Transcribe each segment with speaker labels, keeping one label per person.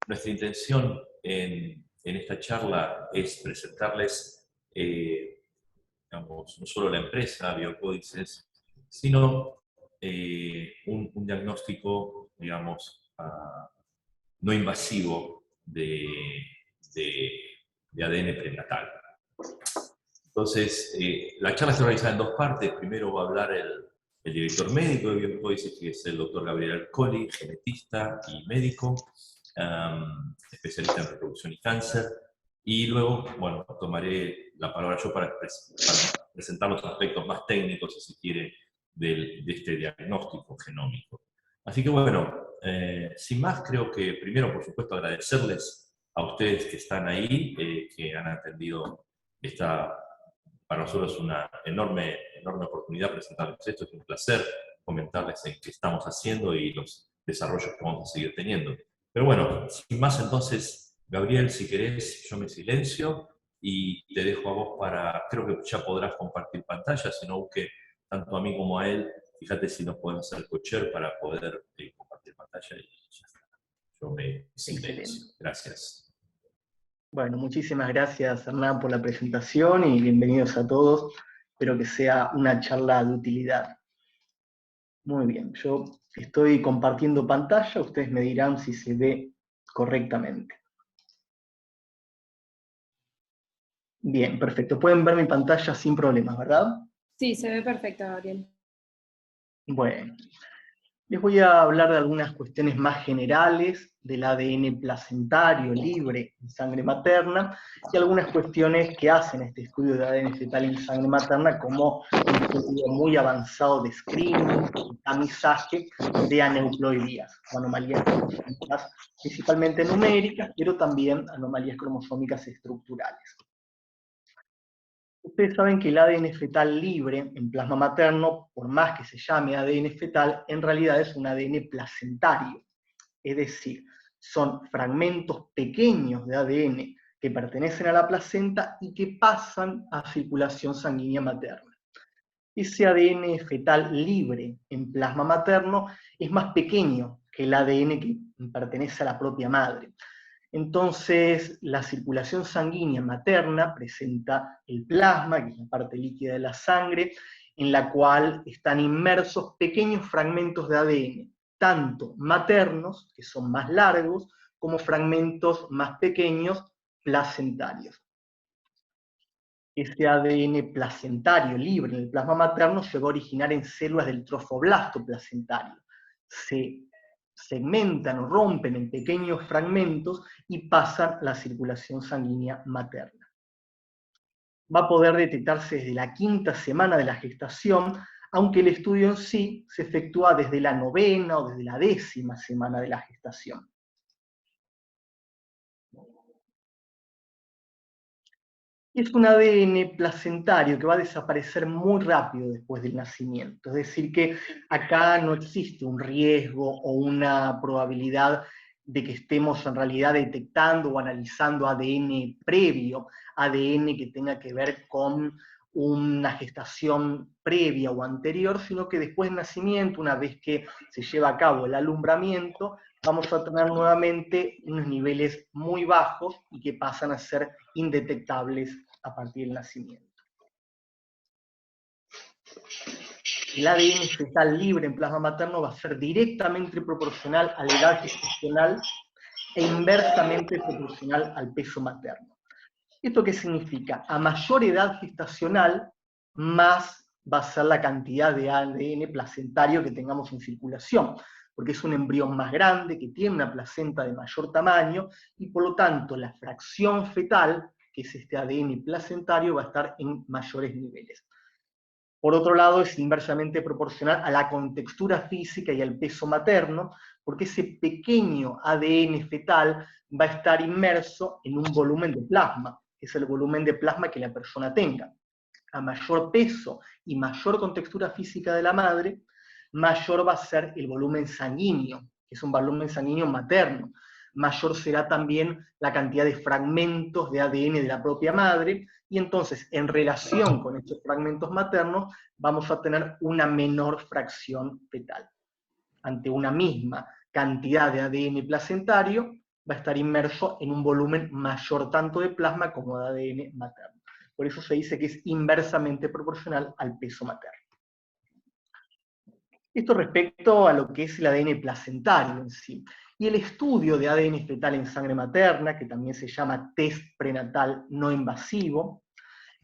Speaker 1: nuestra intención en esta charla es presentarles, digamos, no solo la empresa Biocódices, sino un diagnóstico, digamos, no invasivo de ADN prenatal. Entonces, la charla está organizada en dos partes. Primero va a hablar el director médico de Biocódices, que es el doctor Gabriel Ercoli, genetista y médico, especialista en reproducción y cáncer. Y luego, bueno, tomaré la palabra yo para presentar los aspectos más técnicos, si se quiere, de este diagnóstico genómico. Así que bueno, sin más, creo que primero, por supuesto, agradecerles a ustedes que están ahí, que han atendido esta, para nosotros, una enorme oportunidad presentarles esto. Es un placer comentarles en qué estamos haciendo y los desarrollos que vamos a seguir teniendo. Pero bueno, sin más entonces, Gabriel, si querés, yo me silencio y te dejo a vos para, creo que ya podrás compartir pantalla, si no busque tanto a mí como a él, fíjate si nos podemos hacer co-share para poder compartir pantalla y ya está. Yo me silencio.
Speaker 2: Excelente.
Speaker 1: Gracias.
Speaker 2: Bueno, muchísimas gracias, Hernán, por la presentación y bienvenidos a todos. Espero que sea una charla de utilidad. Muy bien, yo estoy compartiendo pantalla, ustedes me dirán si se ve correctamente. Bien, perfecto. Pueden ver mi pantalla sin problemas, ¿verdad?
Speaker 3: Sí, se ve perfecto, Gabriel.
Speaker 2: Bueno, les voy a hablar de algunas cuestiones más generales del ADN placentario libre en sangre materna y algunas cuestiones que hacen este estudio de ADN fetal en sangre materna como un estudio muy avanzado de screening y tamizaje de aneuploidías o anomalías cromosómicas, principalmente numéricas, pero también anomalías cromosómicas estructurales. Ustedes saben que el ADN fetal libre en plasma materno, por más que se llame ADN fetal, en realidad es un ADN placentario. Es decir, son fragmentos pequeños de ADN que pertenecen a la placenta y que pasan a circulación sanguínea materna. Ese ADN fetal libre en plasma materno es más pequeño que el ADN que pertenece a la propia madre. Entonces, la circulación sanguínea materna presenta el plasma, que es la parte líquida de la sangre, en la cual están inmersos pequeños fragmentos de ADN, tanto maternos, que son más largos, como fragmentos más pequeños, placentarios. Ese ADN placentario libre en el plasma materno se va a originar en células del trofoblasto placentario. Se segmentan o rompen en pequeños fragmentos y pasan a la circulación sanguínea materna. Va a poder detectarse desde la 5ª semana de la gestación, aunque el estudio en sí se efectúa desde la 9ª o desde la 10ª semana de la gestación. Es un ADN placentario que va a desaparecer muy rápido después del nacimiento. Es decir, que acá no existe un riesgo o una probabilidad de que estemos en realidad detectando o analizando ADN previo, ADN que tenga que ver con una gestación previa o anterior, sino que después del nacimiento, una vez que se lleva a cabo el alumbramiento, vamos a tener nuevamente unos niveles muy bajos y que pasan a ser indetectables a partir del nacimiento. El ADN fetal libre en plasma materno va a ser directamente proporcional a la edad gestacional e inversamente proporcional al peso materno. ¿Esto qué significa? A mayor edad gestacional, más va a ser la cantidad de ADN placentario que tengamos en circulación, porque es un embrión más grande, que tiene una placenta de mayor tamaño, y por lo tanto la fracción fetal, que es este ADN placentario, va a estar en mayores niveles. Por otro lado, es inversamente proporcional a la contextura física y al peso materno, porque ese pequeño ADN fetal va a estar inmerso en un volumen de plasma, que es el volumen de plasma que la persona tenga. A mayor peso y mayor contextura física de la madre, mayor va a ser el volumen sanguíneo, que es un volumen sanguíneo materno. Mayor será también la cantidad de fragmentos de ADN de la propia madre, y entonces, en relación con estos fragmentos maternos, vamos a tener una menor fracción fetal. Ante una misma cantidad de ADN placentario va a estar inmerso en un volumen mayor tanto de plasma como de ADN materno. Por eso se dice que es inversamente proporcional al peso materno. Esto respecto a lo que es el ADN placentario en sí. Y el estudio de ADN fetal en sangre materna, que también se llama test prenatal no invasivo,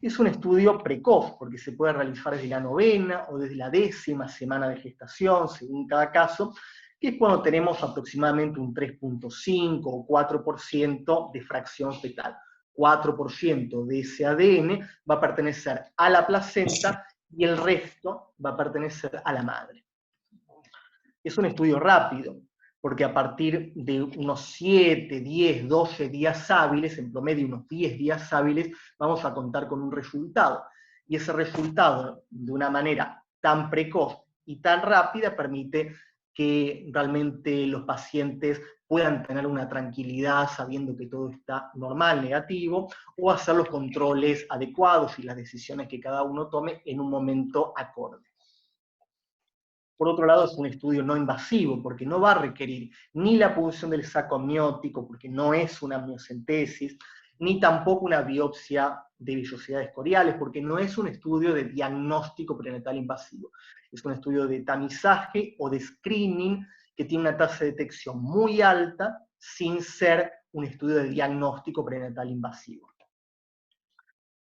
Speaker 2: es un estudio precoz, porque se puede realizar desde la 9ª o desde la 10ª semana de gestación, según cada caso, que es cuando tenemos aproximadamente un 3.5 o 4% de fracción fetal. 4% de ese ADN va a pertenecer a la placenta y el resto va a pertenecer a la madre. Es un estudio rápido, porque a partir de unos 7, 10, 12 días hábiles, en promedio unos 10 días hábiles, vamos a contar con un resultado. Y ese resultado, de una manera tan precoz y tan rápida, permite que realmente los pacientes puedan tener una tranquilidad sabiendo que todo está normal, negativo, o hacer los controles adecuados y las decisiones que cada uno tome en un momento acorde. Por otro lado, es un estudio no invasivo, porque no va a requerir ni la punción del saco amniótico, porque no es una amniocentesis, ni tampoco una biopsia de vellosidades coriales, porque no es un estudio de diagnóstico prenatal invasivo. Es un estudio de tamizaje o de screening que tiene una tasa de detección muy alta, sin ser un estudio de diagnóstico prenatal invasivo.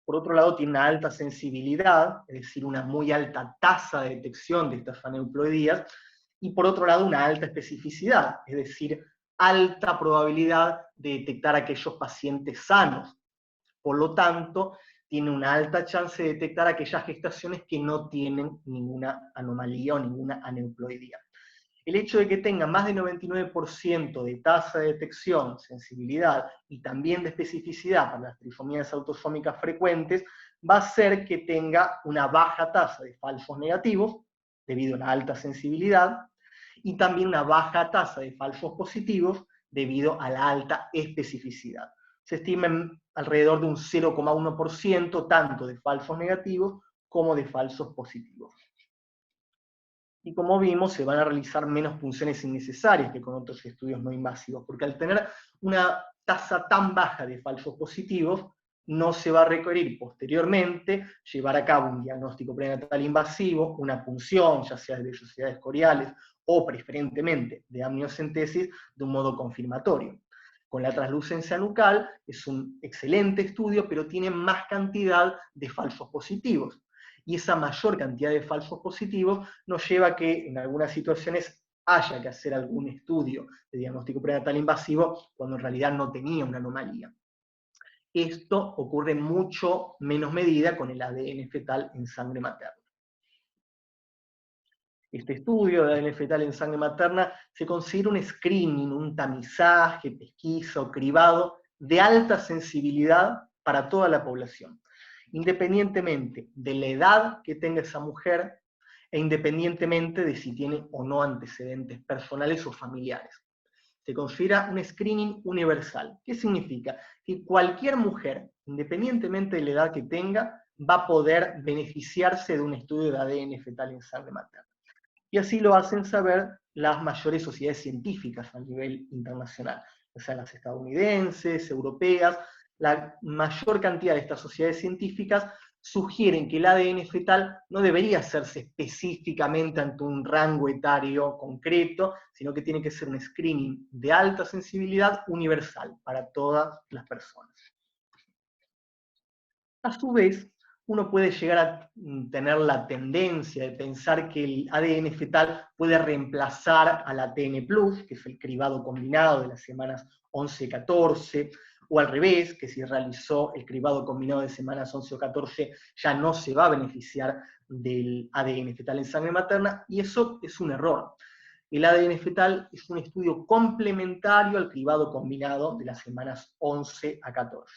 Speaker 2: Por otro lado, tiene una alta sensibilidad, es decir, una muy alta tasa de detección de estas aneuploidías, y por otro lado, una alta especificidad, es decir, alta probabilidad de detectar a aquellos pacientes sanos. Por lo tanto, tiene una alta chance de detectar aquellas gestaciones que no tienen ninguna anomalía o ninguna aneuploidía. El hecho de que tenga más de 99% de tasa de detección, sensibilidad y también de especificidad para las trisomías autosómicas frecuentes, va a hacer que tenga una baja tasa de falsos negativos, debido a la alta sensibilidad, y también una baja tasa de falsos positivos, debido a la alta especificidad. Se estima alrededor de un 0,1% tanto de falsos negativos como de falsos positivos. Y como vimos, se van a realizar menos punciones innecesarias que con otros estudios no invasivos, porque al tener una tasa tan baja de falsos positivos, no se va a requerir posteriormente llevar a cabo un diagnóstico prenatal invasivo, una punción, ya sea de vellosidades coriales o preferentemente de amniocentesis, de un modo confirmatorio. Con la translucencia nucal es un excelente estudio, pero tiene más cantidad de falsos positivos. Y esa mayor cantidad de falsos positivos nos lleva a que en algunas situaciones haya que hacer algún estudio de diagnóstico prenatal invasivo cuando en realidad no tenía una anomalía. Esto ocurre en mucho menos medida con el ADN fetal en sangre materna. Este estudio de ADN fetal en sangre materna se considera un screening, un tamizaje, pesquisa o cribado de alta sensibilidad para toda la población, independientemente de la edad que tenga esa mujer e independientemente de si tiene o no antecedentes personales o familiares. Se considera un screening universal. ¿Qué significa? Que cualquier mujer, independientemente de la edad que tenga, va a poder beneficiarse de un estudio de ADN fetal en sangre materna. Y así lo hacen saber las mayores sociedades científicas a nivel internacional, o sea, las estadounidenses, europeas. La mayor cantidad de estas sociedades científicas sugieren que el ADN fetal no debería hacerse específicamente ante un rango etario concreto, sino que tiene que ser un screening de alta sensibilidad universal para todas las personas. A su vez, uno puede llegar a tener la tendencia de pensar que el ADN fetal puede reemplazar al ATN+, que es el cribado combinado de las semanas 11 y 14, o al revés, que si realizó el cribado combinado de semanas 11 o 14 ya no se va a beneficiar del ADN fetal en sangre materna, y eso es un error. El ADN fetal es un estudio complementario al cribado combinado de las semanas 11 a 14.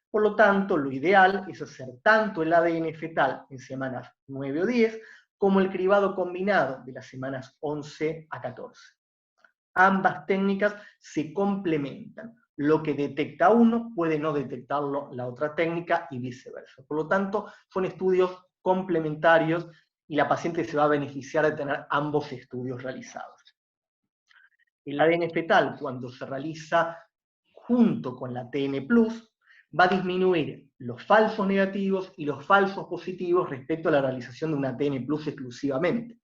Speaker 2: Por lo tanto, lo ideal es hacer tanto el ADN fetal en semanas 9 o 10, como el cribado combinado de las semanas 11 a 14. Ambas técnicas se complementan. Lo que detecta uno puede no detectarlo la otra técnica y viceversa. Por lo tanto, son estudios complementarios y la paciente se va a beneficiar de tener ambos estudios realizados. El ADN fetal, cuando se realiza junto con la ATN+, va a disminuir los falsos negativos y los falsos positivos respecto a la realización de una ATN+ exclusivamente.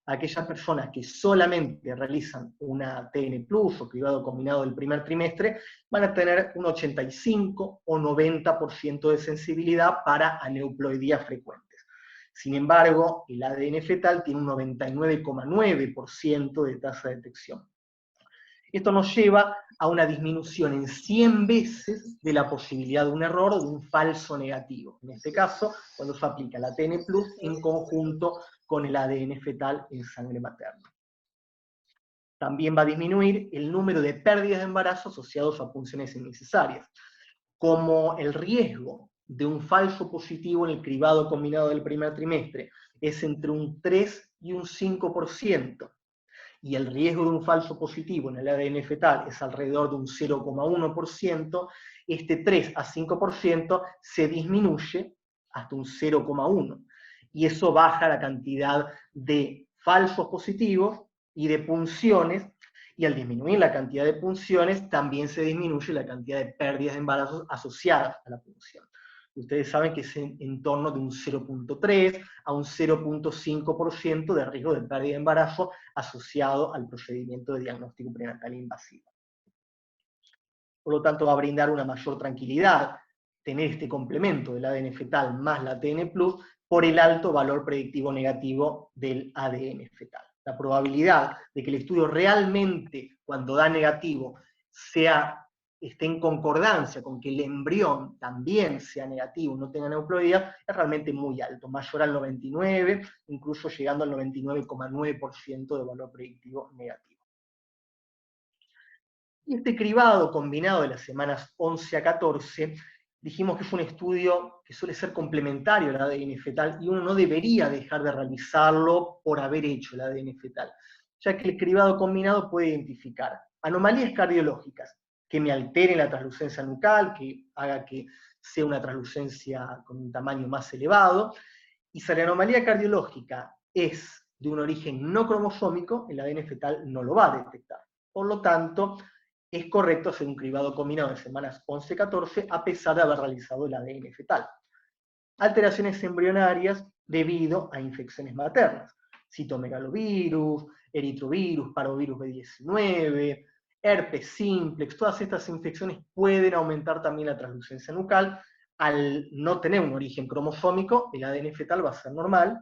Speaker 2: Aquellas personas que solamente realizan una ATN+ o cribado combinado del primer trimestre van a tener un 85 o 90% de sensibilidad para aneuploidías frecuentes. Sin embargo, el ADN fetal tiene un 99,9% de tasa de detección. Esto nos lleva a una disminución en 100 veces de la posibilidad de un error o de un falso negativo. En este caso, cuando se aplica la ATN+ en conjunto con el ADN fetal en sangre materna. También va a disminuir el número de pérdidas de embarazo asociados a punciones innecesarias. Como el riesgo de un falso positivo en el cribado combinado del primer trimestre es entre un 3 y un 5%, y el riesgo de un falso positivo en el ADN fetal es alrededor de un 0,1%, este 3 a 5% se disminuye hasta un 0,1%, y eso baja la cantidad de falsos positivos y de punciones, y al disminuir la cantidad de punciones también se disminuye la cantidad de pérdidas de embarazos asociadas a la punción. Ustedes saben que es en torno de un 0,3 a un 0,5% de riesgo de pérdida de embarazo asociado al procedimiento de diagnóstico prenatal invasivo. Por lo tanto, va a brindar una mayor tranquilidad tener este complemento del ADN fetal más la ATN+ por el alto valor predictivo negativo del ADN fetal. La probabilidad de que el estudio realmente, cuando da negativo, esté en concordancia con que el embrión también sea negativo, no tenga aneuploidía, es realmente muy alto, mayor al 99, incluso llegando al 99,9% de valor predictivo negativo. Y este cribado combinado de las semanas 11 a 14, dijimos que es un estudio que suele ser complementario al ADN fetal y uno no debería dejar de realizarlo por haber hecho el ADN fetal, ya que el cribado combinado puede identificar anomalías cardiológicas que me alteren la translucencia nucal, que haga que sea una translucencia con un tamaño más elevado, y si la anomalía cardiológica es de un origen no cromosómico, el ADN fetal no lo va a detectar. Por lo tanto, es correcto hacer un cribado combinado en semanas 11-14 a pesar de haber realizado el ADN fetal. Alteraciones embrionarias debido a infecciones maternas, citomegalovirus, eritrovirus, parvovirus B19, herpes simplex, todas estas infecciones pueden aumentar también la translucencia nucal. Al no tener un origen cromosómico, el ADN fetal va a ser normal,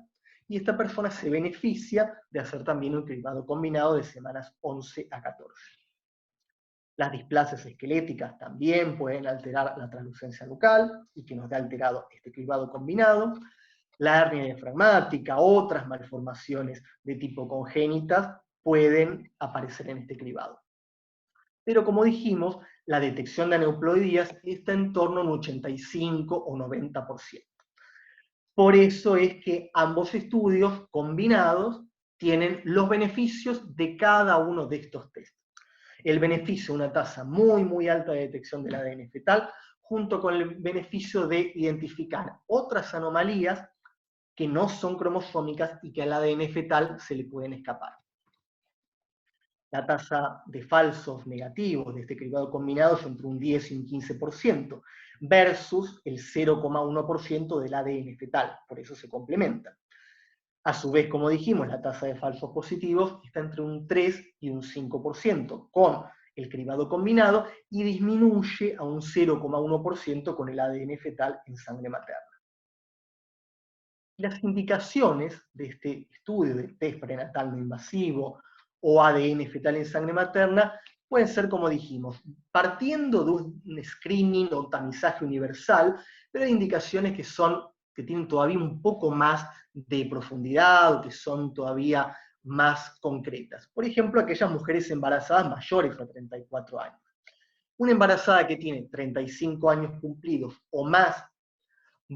Speaker 2: y esta persona se beneficia de hacer también un cribado combinado de semanas 11 a 14. Las displasias esqueléticas también pueden alterar la translucencia nucal, y que nos da alterado este cribado combinado. La hernia diafragmática, otras malformaciones de tipo congénitas pueden aparecer en este cribado. Pero como dijimos, la detección de aneuploidías está en torno a un 85 o 90%. Por eso es que ambos estudios combinados tienen los beneficios de cada uno de estos test. El beneficio de una tasa muy, muy alta de detección del ADN fetal, junto con el beneficio de identificar otras anomalías que no son cromosómicas y que al ADN fetal se le pueden escapar. La tasa de falsos negativos de este cribado combinado es entre un 10 y un 15%, versus el 0,1% del ADN fetal, por eso se complementan. A su vez, como dijimos, la tasa de falsos positivos está entre un 3 y un 5%, con el cribado combinado, y disminuye a un 0,1% con el ADN fetal en sangre materna. Las indicaciones de este estudio de test prenatal no invasivo o ADN fetal en sangre materna pueden ser, como dijimos, partiendo de un screening o tamizaje universal, pero hay indicaciones que tienen todavía un poco más de profundidad o que son todavía más concretas. Por ejemplo, aquellas mujeres embarazadas mayores a 34 años. Una embarazada que tiene 35 años cumplidos o más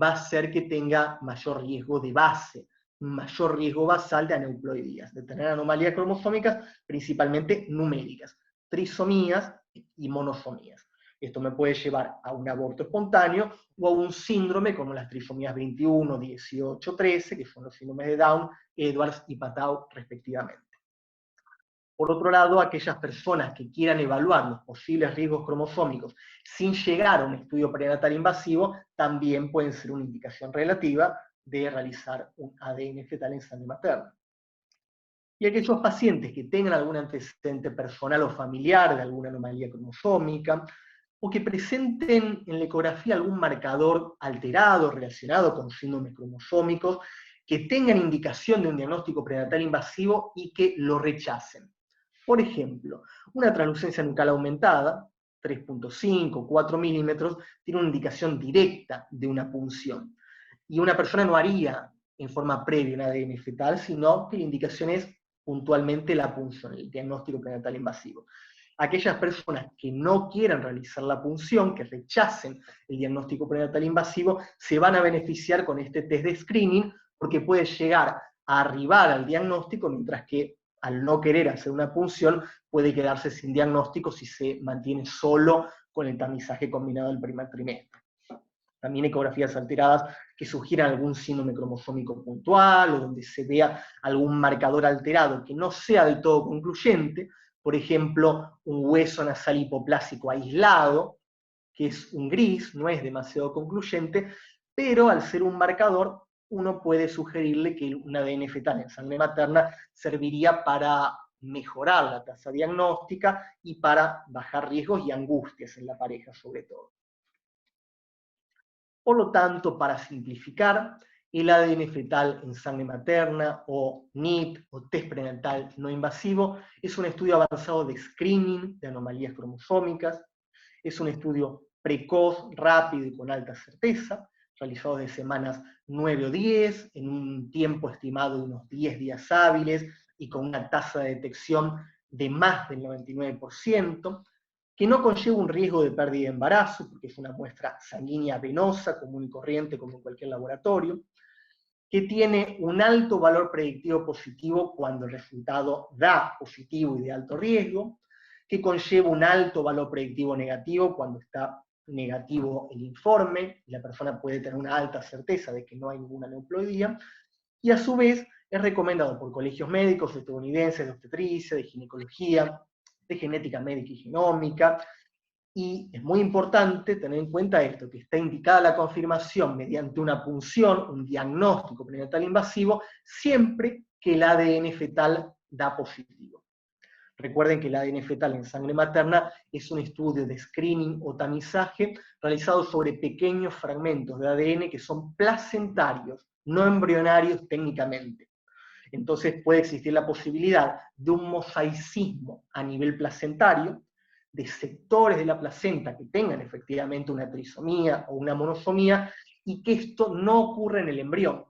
Speaker 2: va a ser que tenga mayor riesgo de base, mayor riesgo basal de aneuploidías, de tener anomalías cromosómicas, principalmente numéricas, trisomías y monosomías. Esto me puede llevar a un aborto espontáneo o a un síndrome como las trisomías 21, 18, 13, que son los síndromes de Down, Edwards y Patau respectivamente. Por otro lado, aquellas personas que quieran evaluar los posibles riesgos cromosómicos sin llegar a un estudio prenatal invasivo, también pueden ser una indicación relativa de realizar un ADN fetal en sangre materna. Y aquellos pacientes que tengan algún antecedente personal o familiar de alguna anomalía cromosómica, o que presenten en la ecografía algún marcador alterado relacionado con síndromes cromosómicos, que tengan indicación de un diagnóstico prenatal invasivo y que lo rechacen. Por ejemplo, una translucencia nucal aumentada, 3.5, 4 milímetros, tiene una indicación directa de una punción. Y una persona no haría en forma previa un ADN fetal, sino que la indicación es puntualmente la punción, el diagnóstico prenatal invasivo. Aquellas personas que no quieran realizar la punción, que rechacen el diagnóstico prenatal invasivo, se van a beneficiar con este test de screening, porque puede llegar a arribar al diagnóstico, mientras que al no querer hacer una punción, puede quedarse sin diagnóstico si se mantiene solo con el tamizaje combinado del primer trimestre. También ecografías alteradas que sugieran algún síndrome cromosómico puntual, o donde se vea algún marcador alterado que no sea del todo concluyente, por ejemplo, un hueso nasal hipoplásico aislado, que es un gris, no es demasiado concluyente, pero al ser un marcador, uno puede sugerirle que un ADN fetal en sangre materna serviría para mejorar la tasa diagnóstica y para bajar riesgos y angustias en la pareja, sobre todo. Por lo tanto, para simplificar, el ADN fetal en sangre materna, o NIT, o test prenatal no invasivo, es un estudio avanzado de screening de anomalías cromosómicas, es un estudio precoz, rápido y con alta certeza, realizado de semanas 9 o 10, en un tiempo estimado de unos 10 días hábiles, y con una tasa de detección de más del 99%, que no conlleva un riesgo de pérdida de embarazo, porque es una muestra sanguínea venosa, común y corriente, como en cualquier laboratorio, que tiene un alto valor predictivo positivo cuando el resultado da positivo y de alto riesgo, que conlleva un alto valor predictivo negativo cuando está negativo el informe, y la persona puede tener una alta certeza de que no hay ninguna neuploidía, y a su vez es recomendado por colegios médicos estadounidenses de obstetricia, de ginecología, de genética médica y genómica, y es muy importante tener en cuenta esto, que está indicada la confirmación mediante una punción, un diagnóstico prenatal invasivo, siempre que el ADN fetal da positivo. Recuerden que el ADN fetal en sangre materna es un estudio de screening o tamizaje realizado sobre pequeños fragmentos de ADN que son placentarios, no embrionarios técnicamente. Entonces puede existir la posibilidad de un mosaicismo a nivel placentario, de sectores de la placenta que tengan efectivamente una trisomía o una monosomía, y que esto no ocurre en el embrión.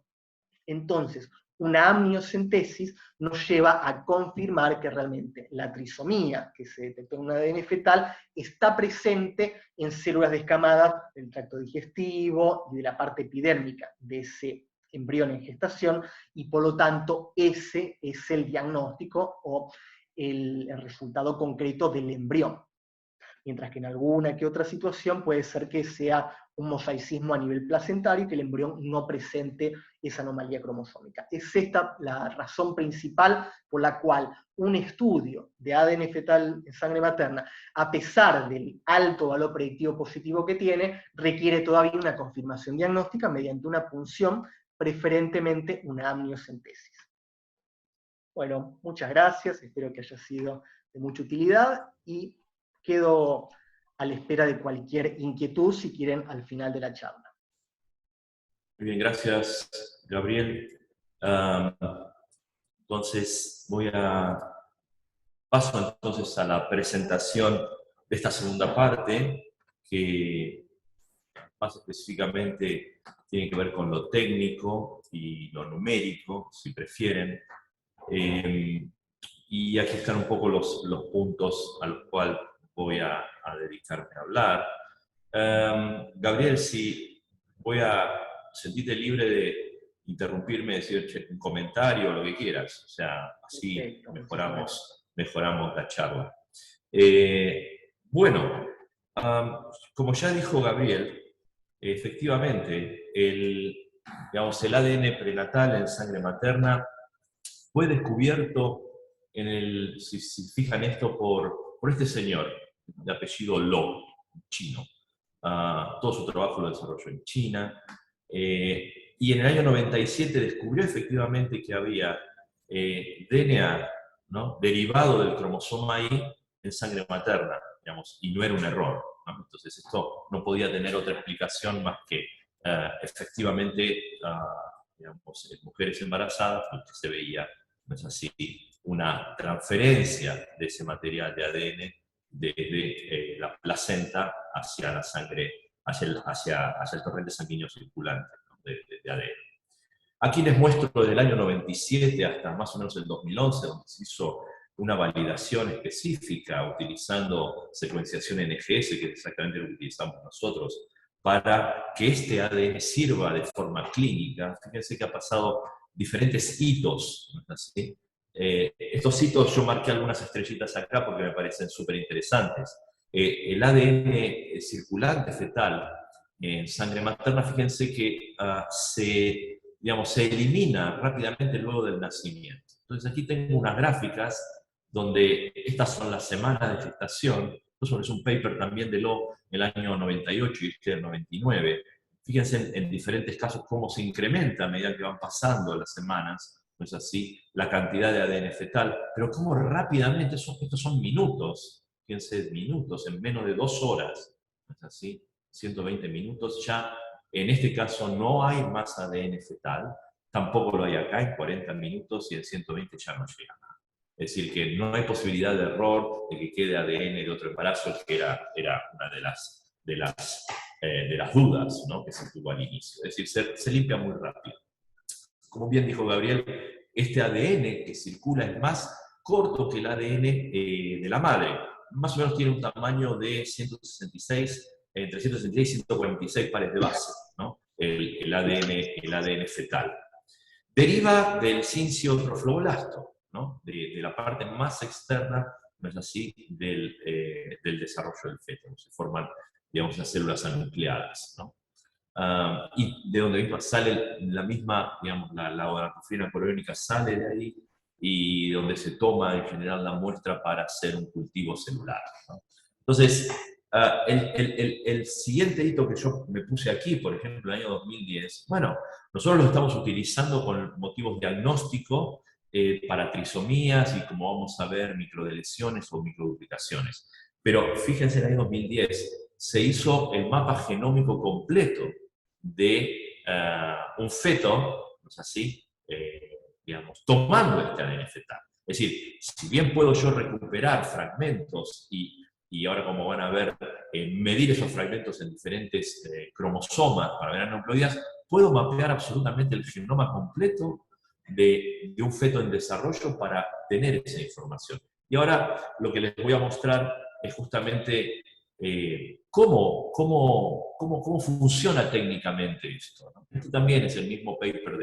Speaker 2: Entonces, una amniocentesis nos lleva a confirmar que realmente la trisomía que se detectó en un ADN fetal está presente en células descamadas del tracto digestivo y de la parte epidérmica de ese embrión en gestación, y por lo tanto ese es el diagnóstico o el resultado concreto del embrión. Mientras que en alguna que otra situación puede ser que sea un mosaicismo a nivel placentario y que el embrión no presente esa anomalía cromosómica. Es esta la razón principal por la cual un estudio de ADN fetal en sangre materna, a pesar del alto valor predictivo positivo que tiene, requiere todavía una confirmación diagnóstica mediante una punción, preferentemente una amniocentesis. Bueno, muchas gracias, espero que haya sido de mucha utilidad, y quedo a la espera de cualquier inquietud, si quieren, al final de la charla.
Speaker 1: Muy bien, gracias, Gabriel. Entonces, paso entonces a la presentación de esta segunda parte, que más específicamente tiene que ver con lo técnico y lo numérico, si prefieren. Y aquí están un poco los puntos a los cuales voy a dedicarme a hablar. Gabriel, si voy a sentirte libre de interrumpirme, decir un comentario o lo que quieras, o sea, así
Speaker 2: Perfecto,
Speaker 1: mejoramos la charla. Bueno, como ya dijo Gabriel, efectivamente, el ADN prenatal en sangre materna fue descubierto si fijan esto por este señor, de apellido Lo, chino. Todo su trabajo lo desarrolló en China. Y en el año 97 descubrió efectivamente que había DNA, ¿no?, derivado del cromosoma Y en sangre materna, digamos, y no era un error, ¿no? Entonces esto no podía tener otra explicación más que efectivamente, digamos, en mujeres embarazadas, lo que se veía, no es así, una transferencia de ese material de ADN desde la placenta hacia la sangre, hacia el torrente sanguíneo circulante, ¿no?, de ADN. Aquí les muestro desde el año 97 hasta más o menos el 2011, donde se hizo una validación específica utilizando secuenciación NGS, que es exactamente lo que utilizamos nosotros, para que este ADN sirva de forma clínica. Fíjense que ha pasado diferentes hitos, ¿no? ¿Sí? Estos hitos yo marqué algunas estrellitas acá porque me parecen súper interesantes. El ADN circulante fetal en sangre materna, fíjense que se elimina rápidamente luego del nacimiento. Entonces aquí tengo unas gráficas donde estas son las semanas de gestación. Esto es un paper también de Lo en el año 98 y este del 99. Fíjense en diferentes casos cómo se incrementa a medida que van pasando las semanas, no es así, la cantidad de ADN fetal, pero cómo rápidamente, estos son minutos, fíjense, minutos, en menos de 2 horas, no es así, 120 minutos, ya en este caso no hay más ADN fetal, tampoco lo hay acá, en 40 minutos y en 120 ya no llega nada. Es decir, que no hay posibilidad de error de que quede ADN de otro embarazo, que era una de las dudas, ¿no?, que se tuvo al inicio. Es decir, se limpia muy rápido. Como bien dijo Gabriel, este ADN que circula es más corto que el ADN de la madre. Más o menos tiene un tamaño de entre 166 y 146 pares de base, ¿no?, el ADN fetal. Deriva del cinciotrofloblasto, ¿no?, de la parte más externa, no es así, del desarrollo del feto. Se forman, digamos, las células anucleadas, ¿no? Y de donde misma sale la misma, digamos, la gonadotropina coriónica sale de ahí, y donde se toma en general la muestra para hacer un cultivo celular, ¿no? Entonces, el siguiente hito que yo me puse aquí, por ejemplo, el año 2010, bueno, nosotros lo estamos utilizando con motivos diagnósticos para trisomías y, como vamos a ver, microdeleciones o microduplicaciones. Pero fíjense, en el año 2010 se hizo el mapa genómico completo de un feto, ¿no es así?, digamos, tomando este ADN fetal. Es decir, si bien puedo yo recuperar fragmentos y ahora, como van a ver, medir esos fragmentos en diferentes cromosomas para ver aneuploidías, puedo mapear absolutamente el genoma completo de un feto en desarrollo para tener esa información. Y ahora lo que les voy a mostrar es justamente cómo funciona técnicamente esto, ¿no? Este también es el mismo paper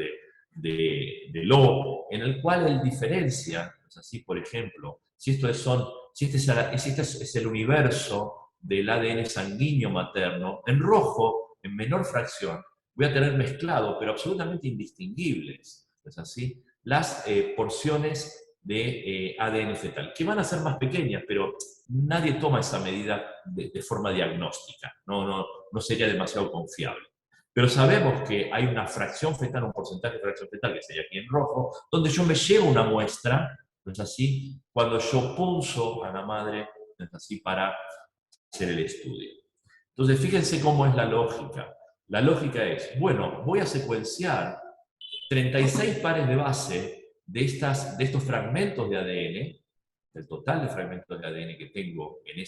Speaker 1: de Lo, en el cual él diferencia, es así, por ejemplo, si este es el universo del ADN sanguíneo materno, en rojo, en menor fracción, voy a tener mezclado, pero absolutamente indistinguibles, es así, las porciones de ADN fetal, que van a ser más pequeñas, pero nadie toma esa medida de forma diagnóstica, no sería demasiado confiable. Pero sabemos que hay una fracción fetal, un porcentaje de fracción fetal, que sería aquí en rojo, donde yo me llevo una muestra, ¿no es así?, cuando yo pulso a la madre, ¿no es así?, para hacer el estudio. Entonces, fíjense cómo es la lógica. La lógica es, bueno, voy a secuenciar 36 pares de base de estos fragmentos de ADN, el total de fragmentos de ADN que tengo en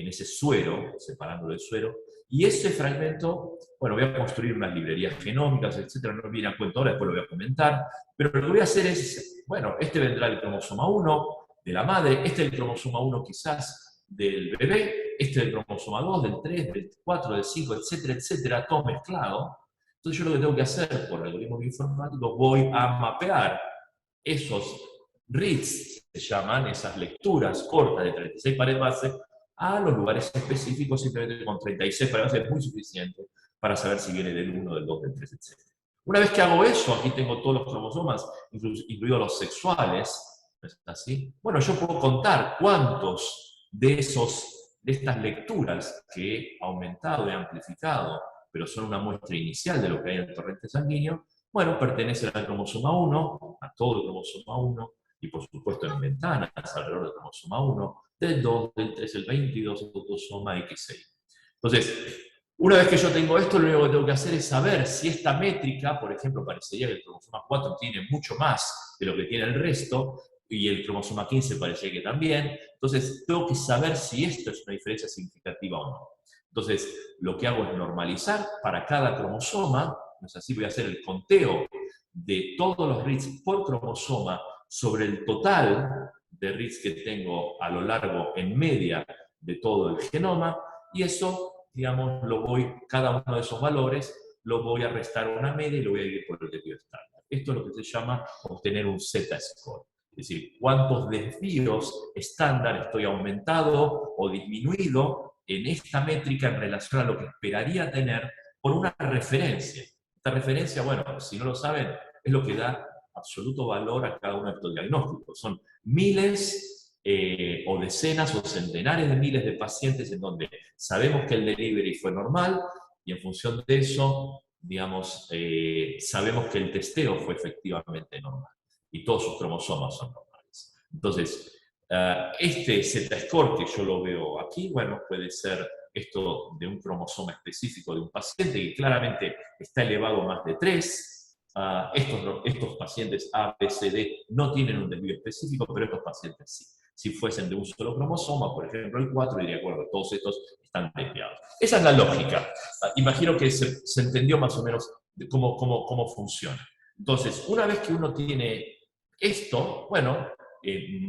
Speaker 1: ese suero, separándolo del suero, y ese fragmento, bueno, voy a construir unas librerías genómicas, etcétera, no viene a cuento ahora, después lo voy a comentar, pero lo que voy a hacer es, bueno, este vendrá del cromosoma 1 de la madre, este del cromosoma 1 quizás del bebé, este del cromosoma 2, del 3, del 4, del 5, etcétera, etcétera, todo mezclado. Entonces yo lo que tengo que hacer, por algoritmos informáticos, voy a mapear esos reads, se llaman, esas lecturas cortas de 36 pares base, a los lugares específicos, simplemente con 36 pares base es muy suficiente para saber si viene del 1, del 2, del 3, etc. Una vez que hago eso, aquí tengo todos los cromosomas, incluidos los sexuales, ¿No es así? Bueno, yo puedo contar cuántos de estas lecturas que he aumentado y amplificado, pero son una muestra inicial de lo que hay en el torrente sanguíneo, bueno, pertenecen al cromosoma 1, a todo el cromosoma 1, y por supuesto en ventanas alrededor del cromosoma 1, del 2, del 3, el 22, el cromosoma X6. Entonces, una vez que yo tengo esto, lo único que tengo que hacer es saber si esta métrica, por ejemplo, parecería que el cromosoma 4 tiene mucho más de lo que tiene el resto, y el cromosoma 15 parece que también. Entonces, tengo que saber si esto es una diferencia significativa o no. Entonces, lo que hago es normalizar para cada cromosoma, ¿no es así? Voy a hacer el conteo de todos los reads por cromosoma sobre el total de reads que tengo a lo largo, en media, de todo el genoma, y eso, digamos, cada uno de esos valores lo voy a restar a una media y lo voy a dividir por el desvío estándar. Esto es lo que se llama obtener un Z-score. Es decir, cuántos desvíos estándar estoy aumentado o disminuido en esta métrica en relación a lo que esperaría tener por una referencia. Esta referencia, bueno, si no lo saben, es lo que da absoluto valor a cada uno de estos diagnósticos. Son miles o decenas o centenares de miles de pacientes en donde sabemos que el delivery fue normal y en función de eso, digamos, sabemos que el testeo fue efectivamente normal y todos sus cromosomas son normales. Entonces, este Z-score que yo lo veo aquí, bueno, puede ser esto de un cromosoma específico de un paciente que claramente está elevado más de 3. Estos pacientes A, B, C, D no tienen un desvío específico, pero estos pacientes sí. Si fuesen de un solo cromosoma, por ejemplo el 4, diría, bueno, todos estos están desviados. Esa es la lógica. Imagino que se entendió más o menos cómo funciona. Entonces, una vez que uno tiene esto, bueno,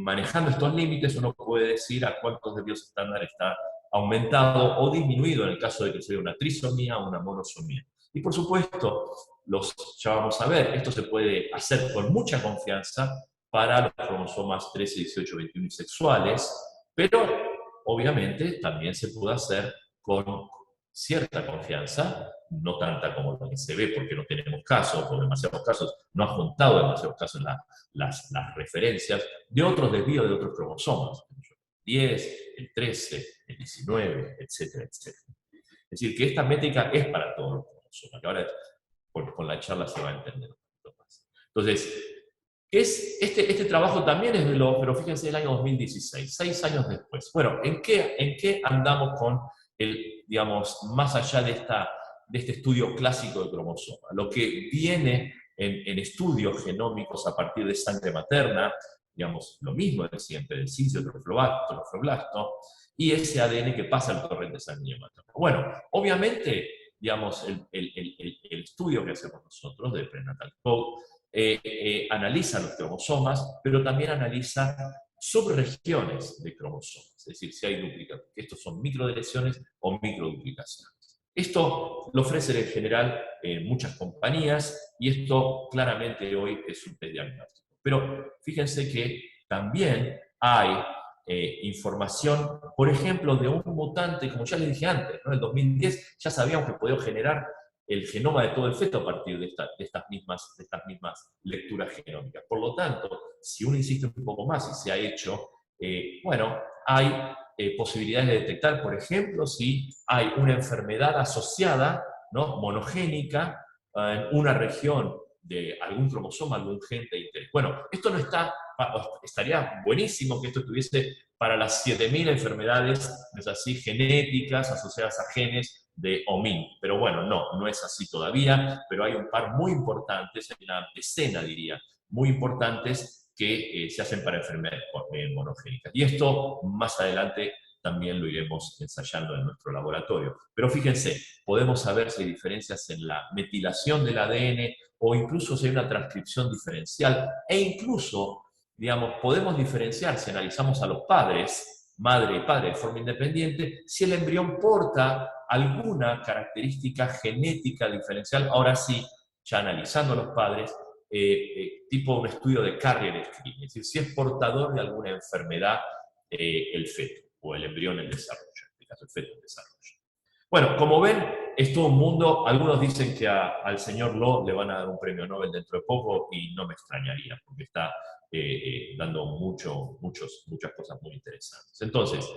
Speaker 1: manejando estos límites, uno puede decir a cuántos desvíos estándar está aumentado o disminuido en el caso de que sea una trisomía o una monosomía. Y por supuesto, ya vamos a ver, esto se puede hacer con mucha confianza para los cromosomas 13, 18, 21 y sexuales, pero obviamente también se puede hacer con cierta confianza, no tanta como la que se ve porque no tenemos casos, o demasiados casos, no ha juntado demasiados casos las referencias de otros desvíos de otros cromosomas, el 10, el 13, el 19, etcétera, etcétera. Es decir, que esta métrica es para todos los cromosomas, que ahora con la charla se va a entender un poquito más. Entonces, este trabajo también es pero fíjense, del año 2016, 6 años después. Bueno, ¿en qué andamos con digamos, más allá de este estudio clásico de cromosoma? Lo que viene en estudios genómicos a partir de sangre materna, digamos, lo mismo del siempre, del silcio, del trofoblasto, y ese ADN que pasa al torrente sanguíneo materno. Bueno, obviamente, digamos, el estudio que hacemos nosotros de Prenatal Code analiza los cromosomas, pero también analiza subregiones de cromosomas, es decir, si hay duplicaciones. Estos son microdeleciones o microduplicaciones. Esto lo ofrecen en general muchas compañías y esto claramente hoy es un test diagnóstico. Pero fíjense que también hay información, por ejemplo, de un mutante, como ya les dije antes, ¿no? En el 2010 ya sabíamos que podía generar el genoma de todo el feto a partir de estas mismas lecturas genómicas. Por lo tanto, si uno insiste un poco más y se ha hecho, bueno, hay posibilidades de detectar, por ejemplo, si hay una enfermedad asociada, ¿no?, monogénica, en una región de algún cromosoma, algún gen de interés. Bueno, esto no estaría buenísimo que esto estuviese para las 7000 enfermedades, ¿no es así?, genéticas asociadas a genes de OMIN. Pero bueno, no es así todavía, pero hay un par muy importantes, hay una decena, diría, muy importantes que se hacen para enfermedades monogénicas. Y esto más adelante también lo iremos ensayando en nuestro laboratorio. Pero fíjense, podemos saber si hay diferencias en la metilación del ADN o incluso si hay una transcripción diferencial e incluso, digamos, podemos diferenciar si analizamos a los padres, madre y padre de forma independiente, si el embrión porta alguna característica genética diferencial, ahora sí, ya analizando a los padres, tipo un estudio de carrier screening, es decir, si es portador de alguna enfermedad el feto, o el embrión en desarrollo, en este caso el feto en desarrollo. Bueno, como ven, es todo un mundo. Algunos dicen que al señor Lo le van a dar un premio Nobel dentro de poco y no me extrañaría, porque está dando muchas cosas muy interesantes. Entonces,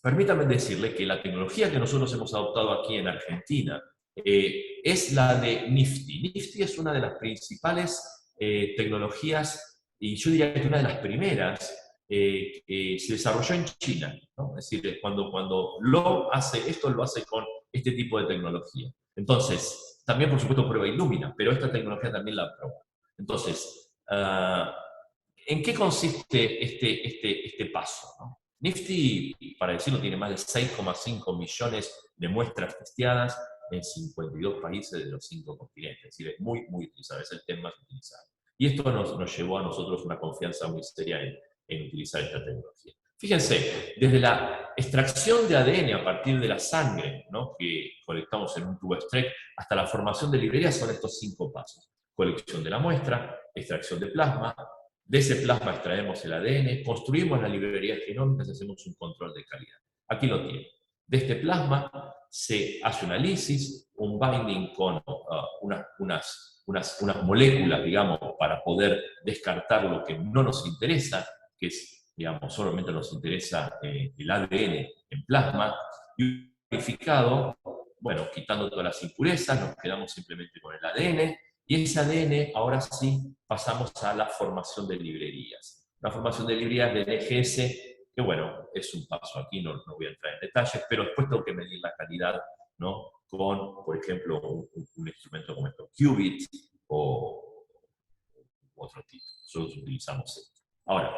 Speaker 1: permítame decirle que la tecnología que nosotros hemos adoptado aquí en Argentina es la de NIFTY. NIFTY es una de las principales tecnologías, y yo diría que es una de las primeras, que se desarrolló en China, ¿no? Es decir, cuando Lo hace esto, lo hace con este tipo de tecnología. Entonces, también por supuesto prueba Illumina, pero esta tecnología también la prueba. Entonces, ¿en qué consiste este paso, ¿no? NIFTY, para decirlo, tiene más de 6,5 millones de muestras testeadas en 52 países de los 5 continentes. Es decir, es muy utilizado, es el tema más utilizado. Y esto nos llevó a nosotros una confianza muy seria en utilizar esta tecnología. Fíjense, desde la extracción de ADN a partir de la sangre, ¿no?, que colectamos en un tubo Streck, hasta la formación de librerías son estos 5 pasos. Colección de la muestra, extracción de plasma, de ese plasma extraemos el ADN, construimos la librería genómica y hacemos un control de calidad. Aquí lo tiene. De este plasma se hace una lisis, un binding con unas moléculas, digamos, para poder descartar lo que no nos interesa, que es, digamos, solamente nos interesa el ADN en plasma, y unificado, bueno, quitando todas las impurezas, nos quedamos simplemente con el ADN, y ese ADN, ahora sí, pasamos a la formación de librerías. La formación de librerías de NGS, que bueno, es un paso aquí, no voy a entrar en detalles, pero después tengo que medir la calidad, ¿no?, con, por ejemplo, un instrumento como esto, Qubit, o otro tipo. Nosotros utilizamos esto. Ahora,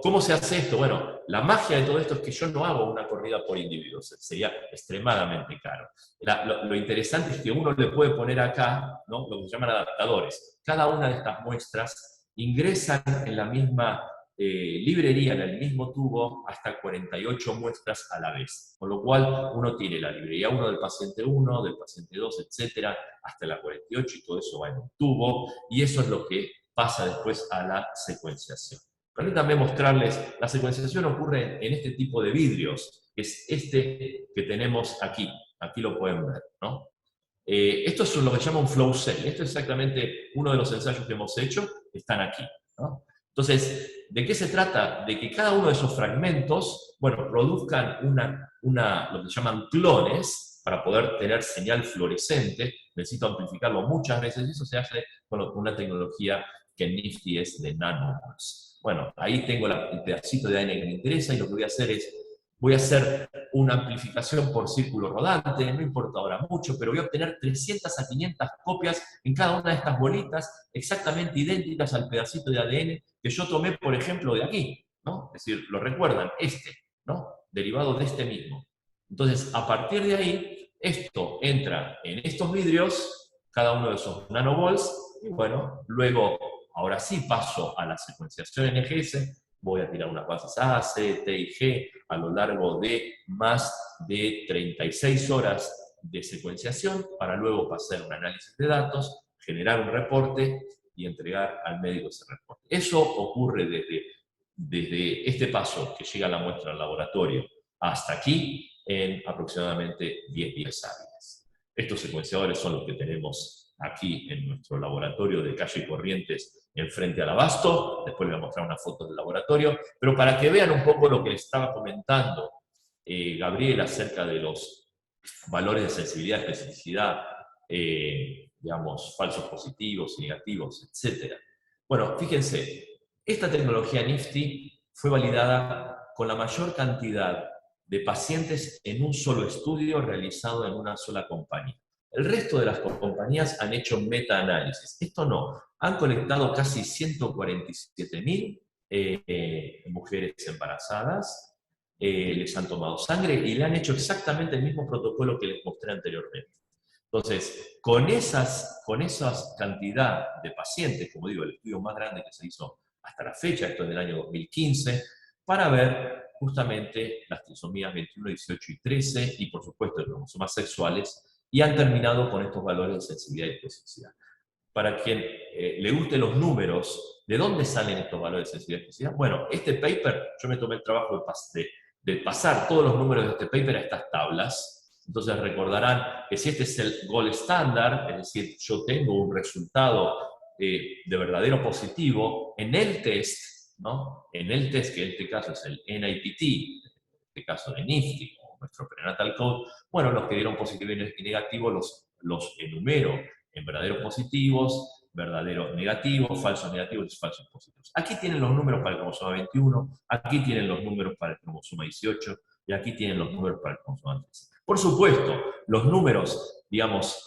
Speaker 1: ¿cómo se hace esto? Bueno, la magia de todo esto es que yo no hago una corrida por individuos, sería extremadamente caro. Lo interesante es que uno le puede poner acá, ¿no?, lo que se llaman adaptadores. Cada una de estas muestras ingresan en la misma librería, en el mismo tubo, hasta 48 muestras a la vez. Con lo cual, uno tiene la librería 1 del paciente 1, del paciente 2, etcétera, hasta la 48, y todo eso va en un tubo, y eso es lo que pasa después a la secuenciación. Permítanme mostrarles, la secuenciación ocurre en este tipo de vidrios, que es este que tenemos aquí. Aquí lo pueden ver, ¿no? Esto es lo que se llama un flow cell. Esto es exactamente uno de los ensayos que hemos hecho, están aquí, ¿no? Entonces, ¿de qué se trata? De que cada uno de esos fragmentos, bueno, produzcan lo que se llaman clones, para poder tener señal fluorescente. Necesito amplificarlo muchas veces, y eso se hace con una tecnología que en NIFTY es de nanomoles. Bueno, ahí tengo el pedacito de ADN que me interesa, y lo que voy a hacer es, voy a hacer una amplificación por círculo rodante, no importa ahora mucho, pero voy a obtener 300 a 500 copias en cada una de estas bolitas, exactamente idénticas al pedacito de ADN que yo tomé, por ejemplo, de aquí, ¿no? Es decir, lo recuerdan, ¿no?, derivado de este mismo. Entonces, a partir de ahí, esto entra en estos vidrios, cada uno de esos nanobols, y bueno, luego, ahora sí paso a la secuenciación NGS. Voy a tirar unas bases A, C, T y G a lo largo de más de 36 horas de secuenciación, para luego pasar un análisis de datos, generar un reporte y entregar al médico ese reporte. Eso ocurre desde este paso que llega la muestra al laboratorio hasta aquí en aproximadamente 10 días hábiles. Estos secuenciadores son los que tenemos aquí en nuestro laboratorio de calle Corrientes, enfrente al Abasto. Después les voy a mostrar una foto del laboratorio, pero para que vean un poco lo que les estaba comentando Gabriel acerca de los valores de sensibilidad, especificidad, digamos, falsos positivos y negativos, etc. Bueno, fíjense, esta tecnología NIFTY fue validada con la mayor cantidad de pacientes en un solo estudio realizado en una sola compañía. El resto de las compañías han hecho meta-análisis. Esto no. Han colectado casi 147.000 mujeres embarazadas, les han tomado sangre y le han hecho exactamente el mismo protocolo que les mostré anteriormente. Entonces, con esa cantidad de pacientes, como digo, el estudio más grande que se hizo hasta la fecha, esto es del año 2015, para ver justamente las trisomías 21, 18 y 13, y por supuesto los cromosomas sexuales, y han terminado con estos valores de sensibilidad y especificidad. Para quien le gusten los números, ¿de dónde salen estos valores de sensibilidad y especificidad? Bueno, este paper, yo me tomé el trabajo de pasar todos los números de este paper a estas tablas, Entonces recordarán que si este es el gold estándar, es decir, yo tengo un resultado de verdadero positivo en el test, ¿no? En el test, que en este caso es el NIPT, en este caso de NIFTY, o nuestro prenatal code, bueno, los que dieron positivo y negativo los enumero en verdaderos positivos, verdaderos negativos, falsos negativos y falsos positivos. Aquí tienen los números para el cromosoma 21, aquí tienen los números para el cromosoma 18, y aquí tienen los números para el cromosoma 13. Por supuesto, los números, digamos,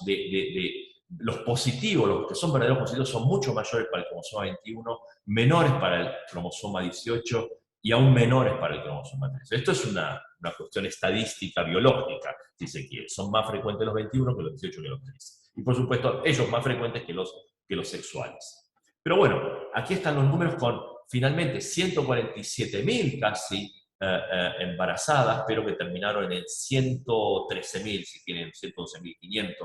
Speaker 1: los positivos, los que son verdaderos positivos, son mucho mayores para el cromosoma 21, menores para el cromosoma 18 y aún menores para el cromosoma 13. Esto es una cuestión estadística, biológica, si se quiere. Son más frecuentes los 21 que los 18 que los 13. Y por supuesto, ellos más frecuentes que los sexuales. Pero bueno, aquí están los números con finalmente 147.000 casi embarazadas, pero que terminaron en 113.000, si quieren, 112.500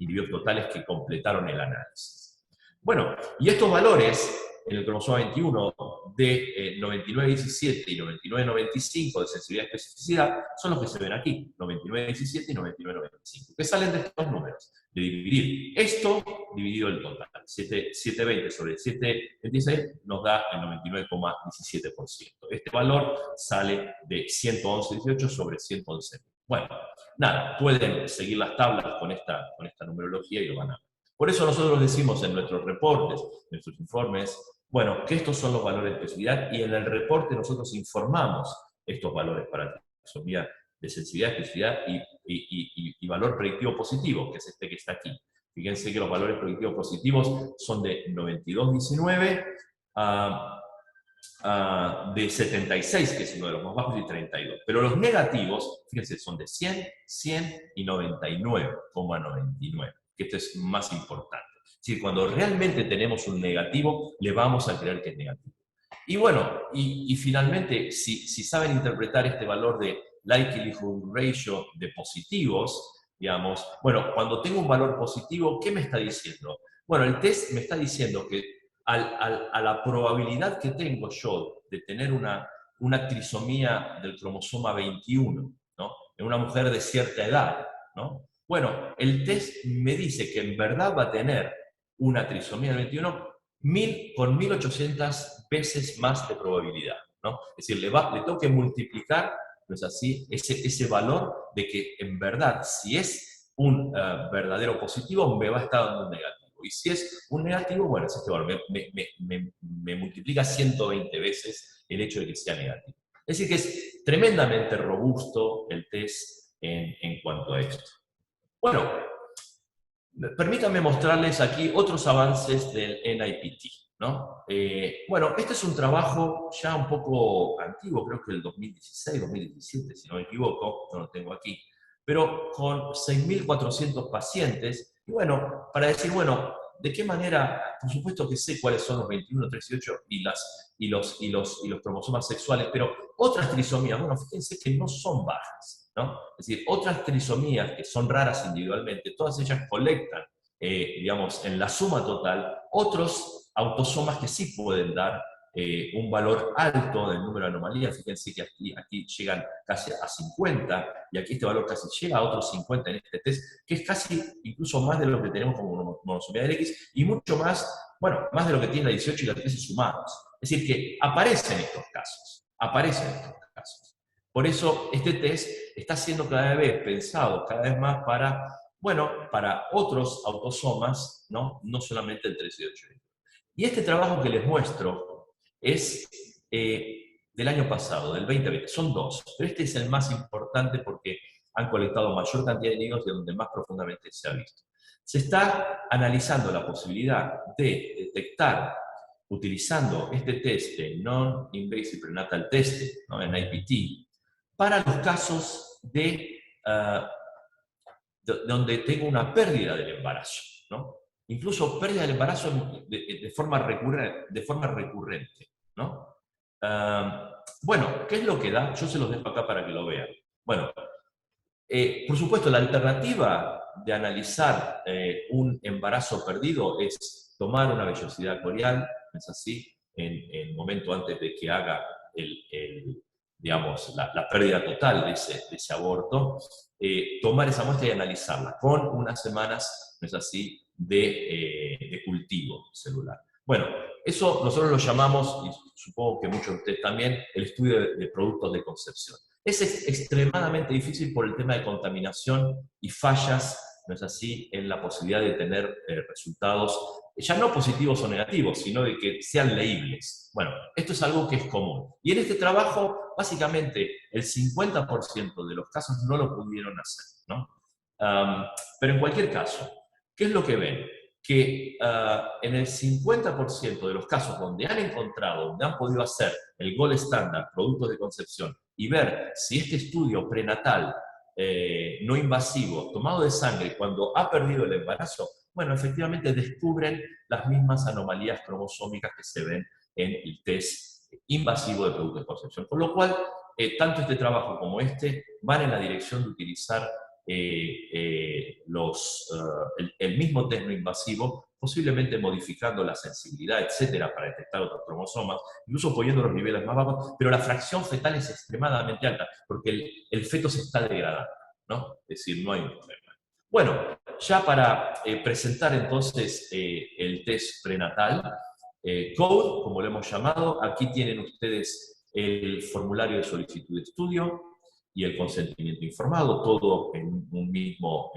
Speaker 1: individuos totales que completaron el análisis. Bueno, y estos valores en el cromosoma 21 de 99,17 y 99,95 de sensibilidad y especificidad son los que se ven aquí, 99,17 y 99,95, que salen de estos números, de dividir esto dividido el total. 720 sobre 726 nos da el 99,17%. Este valor sale de 111,18 sobre 111. Bueno, nada, pueden seguir las tablas con esta numerología y lo van a ver. Por eso nosotros decimos en nuestros reportes, en nuestros informes, bueno, que estos son los valores de especificidad, y en el reporte nosotros informamos estos valores para trisomía de sensibilidad, especificidad y valor predictivo positivo, que es este que está aquí. Fíjense que los valores predictivos positivos son de 92,19 de 76, que es uno de los más bajos, y 32. Pero los negativos, fíjense, son de 100, 100 y 99,99, que esto es más importante. Es decir, cuando realmente tenemos un negativo, le vamos a creer que es negativo. Y bueno, y finalmente, si saben interpretar este valor de likelihood ratio de positivos, digamos, bueno, cuando tengo un valor positivo, ¿qué me está diciendo? Bueno, el test me está diciendo que a la probabilidad que tengo yo de tener una trisomía del cromosoma 21, ¿no? En una mujer de cierta edad, ¿no? Bueno, el test me dice que en verdad va a tener una trisomía del 21 con 1800 veces más de probabilidad, ¿no? Es decir, le tengo que multiplicar, ¿no es así?, ese valor de que en verdad, si es un verdadero positivo, me va a estar dando un negativo. Y si es un negativo, bueno, es este valor, me multiplica 120 veces el hecho de que sea negativo. Es decir, que es tremendamente robusto el test en cuanto a esto. Bueno, permítanme mostrarles aquí otros avances del NIPT, ¿no? Bueno, este es un trabajo ya un poco antiguo, creo que el 2016, 2017, si no me equivoco, no lo tengo aquí, pero con 6.400 pacientes, y bueno, para decir, bueno, ¿de qué manera? Por supuesto que sé cuáles son los 21, 18 y los cromosomas sexuales, pero otras trisomías, bueno, fíjense que no son bajas, ¿no? Es decir, otras trisomías que son raras individualmente, todas ellas colectan, digamos, en la suma total, otros autosomas que sí pueden dar un valor alto del número de anomalías. Fíjense que aquí llegan casi a 50, y aquí este valor casi llega a otros 50 en este test, que es casi incluso más de lo que tenemos como monosomía del X, y mucho más, bueno, más de lo que tiene la 18 y la 13 sumados. Es decir, que aparecen estos casos, Por eso este test está siendo cada vez pensado, cada vez más para, bueno, para otros autosomas, ¿no? No solamente el 13 y 18. Y este trabajo que les muestro es del año pasado, del 2020. Son dos, pero este es el más importante porque han colectado mayor cantidad de niños y donde más profundamente se ha visto. Se está analizando la posibilidad de detectar, utilizando este test de Non-Invasive Prenatal Testing, ¿no? En NIPT, para los casos donde tengo una pérdida del embarazo, ¿no? Incluso pérdida del embarazo de forma recurrente, ¿no? Bueno, ¿qué es lo que da? Yo se los dejo acá para que lo vean. Bueno, por supuesto, la alternativa de analizar un embarazo perdido es tomar una vellosidad corial, es así, en el momento antes de que haga digamos, la pérdida total de ese aborto, tomar esa muestra y analizarla con unas semanas, no es así, de cultivo celular. Bueno, eso nosotros lo llamamos, y supongo que muchos de ustedes también, el estudio de productos de concepción. Es extremadamente difícil por el tema de contaminación y fallas, no es así, en la posibilidad de tener resultados ya no positivos o negativos, sino de que sean leíbles. Bueno, esto es algo que es común. Y en este trabajo, básicamente, el 50% de los casos no lo pudieron hacer, ¿no? Pero en cualquier caso, ¿qué es lo que ven? Que en el 50% de los casos donde han encontrado, donde han podido hacer el gold standard, productos de concepción, y ver si este estudio prenatal no invasivo, tomado de sangre, cuando ha perdido el embarazo, bueno, efectivamente descubren las mismas anomalías cromosómicas que se ven en el test invasivo de productos de concepción. Con lo cual, tanto este trabajo como este van en la dirección de utilizar el mismo test no invasivo, posiblemente modificando la sensibilidad, etcétera, para detectar otros cromosomas, incluso poniendo los niveles más bajos, pero la fracción fetal es extremadamente alta, porque el feto se está degradando, ¿no? Es decir, no hay un problema. Bueno, ya para presentar entonces el test prenatal, CODE, como lo hemos llamado, aquí tienen ustedes el formulario de solicitud de estudio y el consentimiento informado, todo en un mismo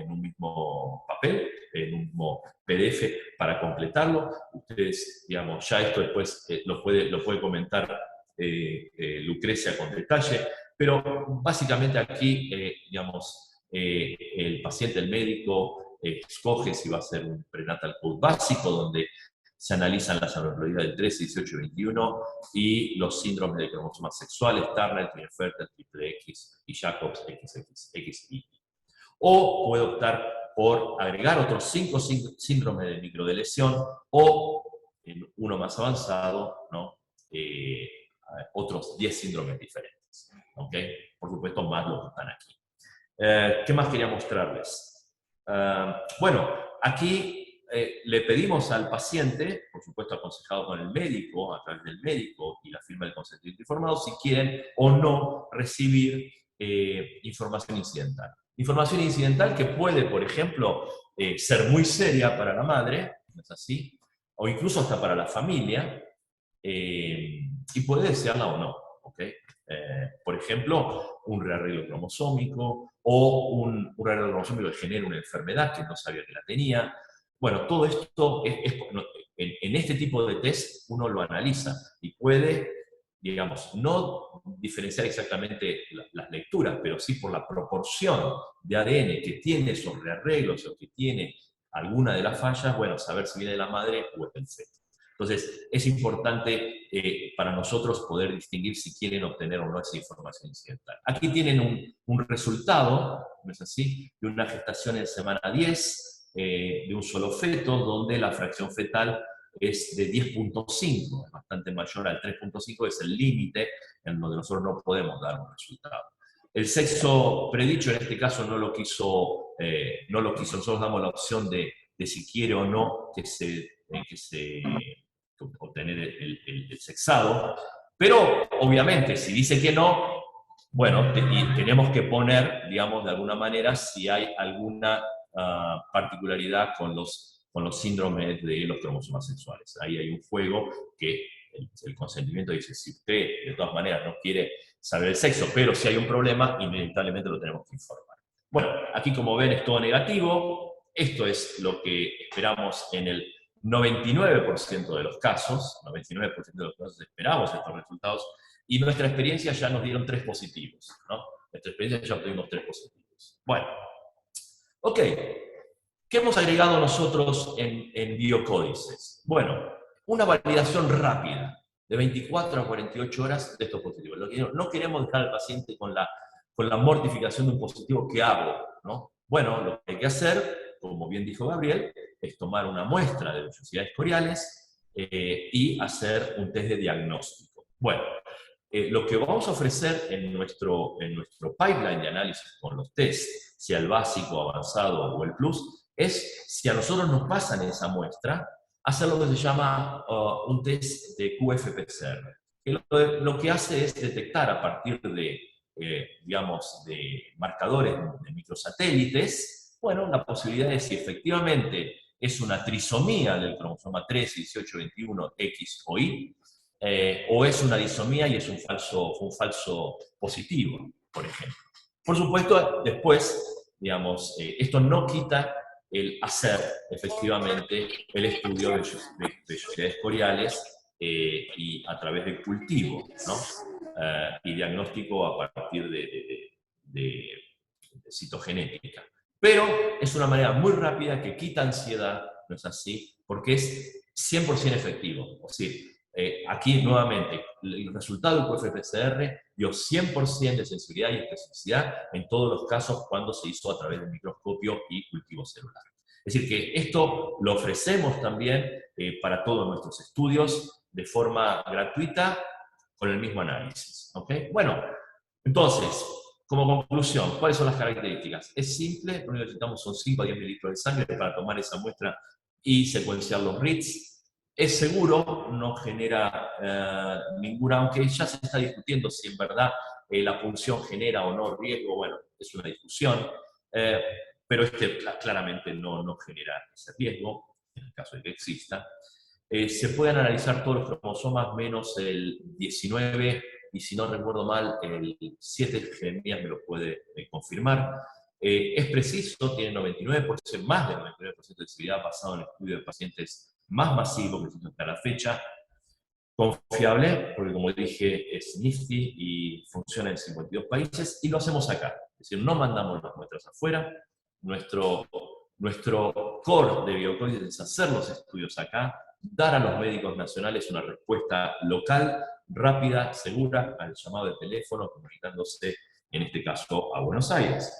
Speaker 1: papel, en un mismo PDF para completarlo. Ustedes, digamos, ya esto después lo puede comentar Lucrecia con detalle, pero básicamente aquí, digamos, el paciente, el médico, escoge si va a ser un prenatal code básico, donde se analizan las anormalidades del 13, 18 y 21, y los síndromes de cromosomas sexuales, Turner, Klinefelter, triple X y Jacobs, XXY. O puede optar por agregar otros 5 síndromes de microdeleción, o en uno más avanzado, ¿no? Otros 10 síndromes diferentes. ¿Okay? Por supuesto, más los que están aquí. ¿Qué más quería mostrarles? Bueno, aquí le pedimos al paciente, por supuesto aconsejado con el médico, a través del médico y la firma del consentimiento informado, si quieren o no recibir información incidental. Información incidental que puede, por ejemplo, ser muy seria para la madre, ¿no es así? O incluso hasta para la familia, y puede desearla o no, ¿ok? Por ejemplo, un rearreglo cromosómico o un rearreglo cromosómico que genera una enfermedad que no sabía que la tenía. Bueno, todo esto, en este tipo de test uno lo analiza y puede, digamos, no diferenciar exactamente las lecturas, pero sí por la proporción de ADN que tiene esos rearreglos o que tiene alguna de las fallas, bueno, saber si viene de la madre o es del feto. Entonces, es importante para nosotros poder distinguir si quieren obtener o no esa información incidental. Aquí tienen un resultado, ¿no es así?, de una gestación en semana 10, de un solo feto, donde la fracción fetal es de 10.5, es bastante mayor al 3.5, es el límite en donde nosotros no podemos dar un resultado. El sexo predicho en este caso no lo quiso, nosotros damos la opción de si quiere o no obtener el sexado, pero obviamente si dice que no, bueno, tenemos que poner, digamos, de alguna manera si hay alguna particularidad con los síndromes de los cromosomas sexuales. Ahí hay un juego que el consentimiento dice, si usted de todas maneras no quiere saber el sexo, pero si hay un problema, inevitablemente lo tenemos que informar. Bueno, aquí como ven es todo negativo, esto es lo que esperamos en el 99% de los casos, 99% de los casos esperamos estos resultados, y nuestra experiencia ya nos dieron 3 positivos, ¿no? Nuestra experiencia ya obtuvimos 3 positivos. Bueno, ok, ¿qué hemos agregado nosotros en biocódices? Bueno, una validación rápida, de 24 a 48 horas de estos positivos. No queremos dejar al paciente con la mortificación de un positivo que hago, ¿no? Bueno, lo que hay que hacer, como bien dijo Gabriel, es tomar una muestra de vellosidades coriales y hacer un test de diagnóstico. Bueno, lo que vamos a ofrecer en nuestro pipeline de análisis con los tests, sea el básico, avanzado o el plus, es si a nosotros nos pasan esa muestra, hacer lo que se llama un test de QF-PCR. que lo que hace es detectar a partir de, digamos, de marcadores de microsatélites, bueno, la posibilidad de si efectivamente es una trisomía del cromosoma 13, 18, 21, X o Y, o es una disomía y es un falso positivo, por ejemplo. Por supuesto, después, digamos, esto no quita el hacer efectivamente el estudio de vellosidades coriales y a través del cultivo, ¿no? Y diagnóstico a partir de citogenética. Pero es una manera muy rápida que quita ansiedad, ¿no es así? Porque es 100% efectivo. O sea, aquí nuevamente, el resultado del QFPCR dio 100% de sensibilidad y especificidad en todos los casos cuando se hizo a través del microscopio y cultivo celular. Es decir, que esto lo ofrecemos también para todos nuestros estudios de forma gratuita con el mismo análisis. ¿Okay? Bueno, entonces, como conclusión, ¿cuáles son las características? Es simple, lo único que necesitamos son 5 a 10 mililitros de sangre para tomar esa muestra y secuenciar los reads. Es seguro, no genera ninguna, aunque ya se está discutiendo si en verdad la punción genera o no riesgo, bueno, es una discusión, pero claramente no genera ese riesgo, en el caso de que exista. Se pueden analizar todos los cromosomas menos el 19, y si no recuerdo mal, el 7, Jeremías me lo puede confirmar. Es preciso, tiene 99%, más del 99% de sensibilidad basado en el estudio de pacientes más masivo que se hizo hasta la fecha. Confiable, porque como dije, es nifty y funciona en 52 países, y lo hacemos acá. Es decir, no mandamos las muestras afuera. Nuestro core de Biocódices es hacer los estudios acá, dar a los médicos nacionales una respuesta local, rápida, segura, al llamado de teléfono, comunicándose, en este caso, a Buenos Aires.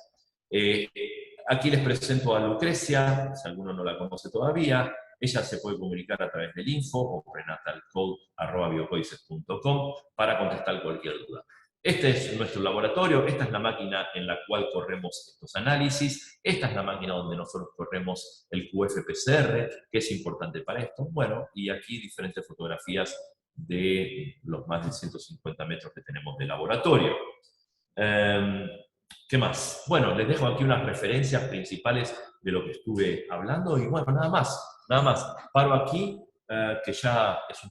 Speaker 1: Aquí les presento a Lucrecia, si alguno no la conoce todavía. Ella se puede comunicar a través del info o prenatalcode@biocodices.com para contestar cualquier duda. Este es nuestro laboratorio, esta es la máquina en la cual corremos estos análisis, esta es la máquina donde nosotros corremos el QFPCR, que es importante para esto. Bueno, y aquí diferentes fotografías de los más de 150 metros que tenemos de laboratorio. ¿Qué más? Bueno, les dejo aquí unas referencias principales de lo que estuve hablando y bueno, nada más. Paro aquí, que ya es un